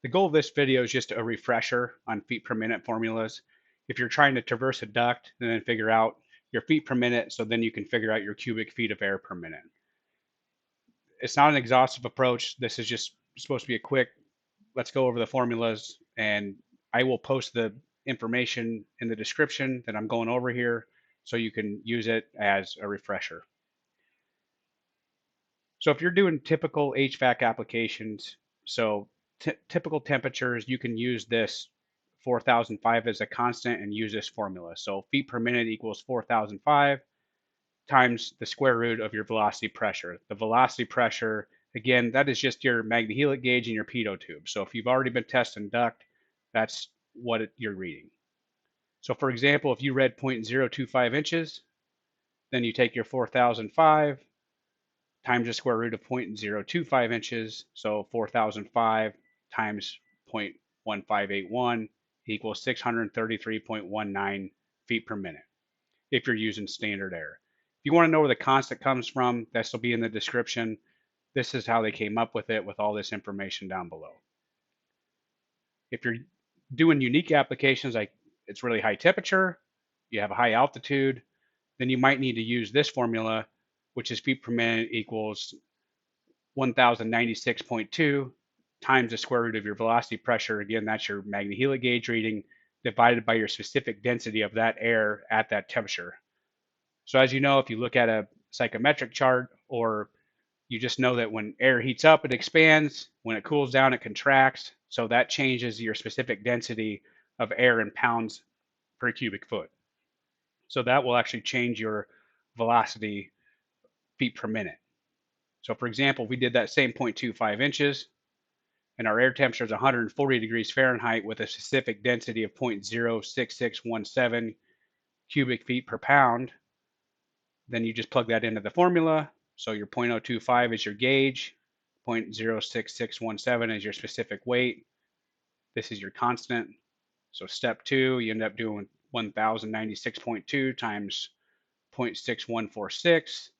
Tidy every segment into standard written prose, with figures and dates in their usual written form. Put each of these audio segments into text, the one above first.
The goal of this video is just a refresher on feet per minute formulas. If you're trying to traverse a duct and then figure out your feet per minute, so then you can figure out your cubic feet of air per minute. It's not an exhaustive approach. This is just supposed to be a quick, let's go over the formulas, and I will post the information in the description that I'm going over here so you can use it as a refresher. So if you're doing typical HVAC applications, so typical temperatures, you can use this 4005 as a constant and use this formula. So feet per minute equals 4005 times the square root of your velocity pressure. The velocity pressure, again, that is just your Magnehelic gauge and your Pitot tube. So if you've already been testing duct, that's what you're reading. So for example, if you read 0.025 inches, then you take your 4005 times the square root of 0.025 inches. So 4005 times 0.1581 equals 633.19 feet per minute if you're using standard air. If you want to know where the constant comes from, this will be in the description. This is how they came up with it with all this information down below. If you're doing unique applications like it's really high temperature, you have a high altitude, then you might need to use this formula, which is feet per minute equals 1096.2 times the square root of your velocity pressure. Again, that's your Magnehelic gauge reading divided by your specific density of that air at that temperature. So as you know, if you look at a psychometric chart, or you just know that when air heats up, it expands. When it cools down, it contracts. So that changes your specific density of air in pounds per cubic foot. So that will actually change your velocity feet per minute. So for example, we did that same 0.25 inches and our air temperature is 140 degrees Fahrenheit with a specific density of 0.06617 cubic feet per pound. Then you just plug that into the formula. So your 0.025 is your gauge, 0.06617 is your specific weight. This is your constant. So step two, you end up doing 1096.2 times 0.6146.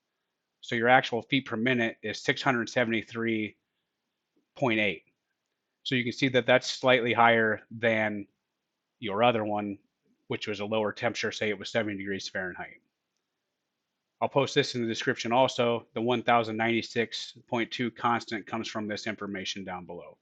So your actual feet per minute is 673.8. So you can see that that's slightly higher than your other one, which was a lower temperature, say it was 70 degrees Fahrenheit. I'll post this in the description also. The 1096.2 constant comes from this information down below.